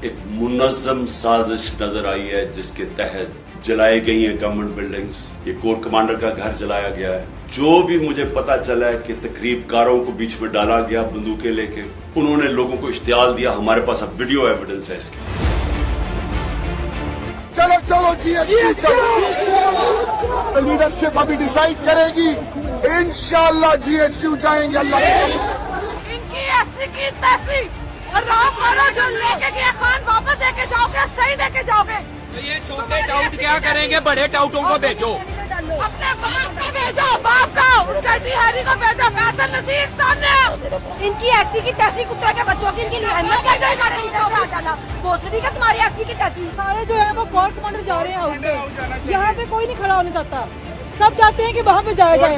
एक मुनज़्ज़म साजिश नजर आई है जिसके तहत जलाई गई हैं गवर्नमेंट बिल्डिंग्स। ये कोर कमांडर का घर जलाया गया है। जो भी मुझे पता चला है कि तकरीबकारों को बीच में डाला गया बंदूकें लेके, उन्होंने लोगों को इश्तियाल दिया। हमारे पास अब वीडियो एविडेंस है इसके। चलो चलो जी चलो, लीडरशिप अभी डिसाइड करेगी। इंशाअल्लाह GHQ जाएंगे। अल्लाह इनकी ऐसी की तैसी राम जो लेके गया खान वापस देके जाओगे, सही देके जाओगे। तो ये छोटे टाउट क्या करेंगे, बड़े टाउटों को भेजो। अपने बाप को भेजो, बाप का उसका हैरी को भेजो, फैसल नसीर सामने। इनकी ऐसी की तैसी कुत्ते के बच्चों की इनकी हिम्मत कैसे करेगी? भोसड़ी का तुम्हारी ऐसी की तैसी। सारे जो है वो कोर कमांडर जा रहे हैं हाउस पे। यहाँ पे कोई नहीं खड़ा होने चाहता, सब चाहते हैं कि वहाँ पे जाया जाए।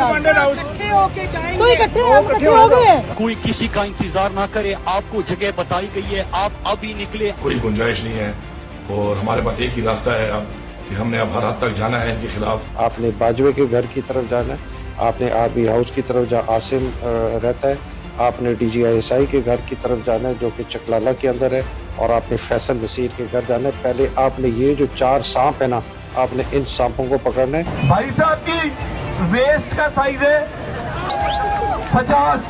इकट्ठे होके जाएंगे, तो इकट्ठे हो गए हैं। कोई किसी का इंतजार ना करे, आपको जगह बताई गई है, आप अभी निकले। कोई गुंजाइश नहीं है और हमारे पास एक ही रास्ता है अब कि हमने अब हर हद तक जाना है इनके खिलाफ। आपने बाजवे के घर की तरफ जाना है, आपने आर्मी हाउस की तरफ जहाँ आसिम रहता है, आपने DGISI के घर की तरफ जाना है जो कि चकलाला के अंदर है, और आपने फैसल नसीर के घर जाना है। पहले आपने ये जो 4 सांप है ना, आपने इन सांपों को पकड़ना है। भाई साहब की वेस्ट का साइज है 50।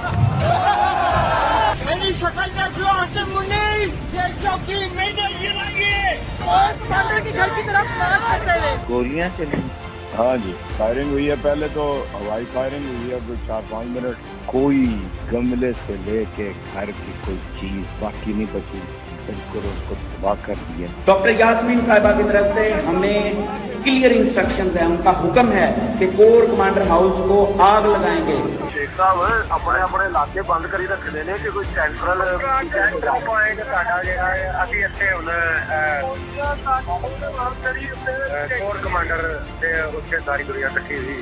मेरी शक्ल में जो आसिम मुन्नी की मैंने गिराई और कमांडर के घर की तरफ मार्च करते हुए गोलियां चली। हाँ जी, फायरिंग हुई है। पहले तो हवाई फायरिंग हुई है 4-5 मिनट। कोई गमले से लेके घर की कोई चीज बाकी नहीं बची, बिल्कुल उसको तबाह कर दिया। डॉक्टर यास्मीन साहिबा की तरफ से हमें क्लियर इंस्ट्रक्शंस है, उनका हुक्म है कि कोर कमांडर हाउस को आग लगाएंगे। शेख साहब अपने अपने इलाके बंद करी रखते हैं कि कोई सेंट्रल पॉइंट साडा जेड़ा है ਅਸੀਂ ਇੱਥੇ ਹੁਣ कोर कमांडर ਦੇ ਉੱਥੇ ਸਾਰੀ ਦੁਨੀਆ ਇਕੱਠੀ ਸੀ।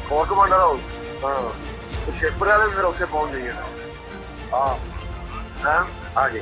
कोर कमांडर हाउस ਹਾਂ ਸ਼ੇਖਪੁਰੇ ਵਾਲੇ ਫਿਰ ਉੱਥੇ ਪਹੁੰਚ ਗਏ। ਹਾਂ ਆ ਗਏ।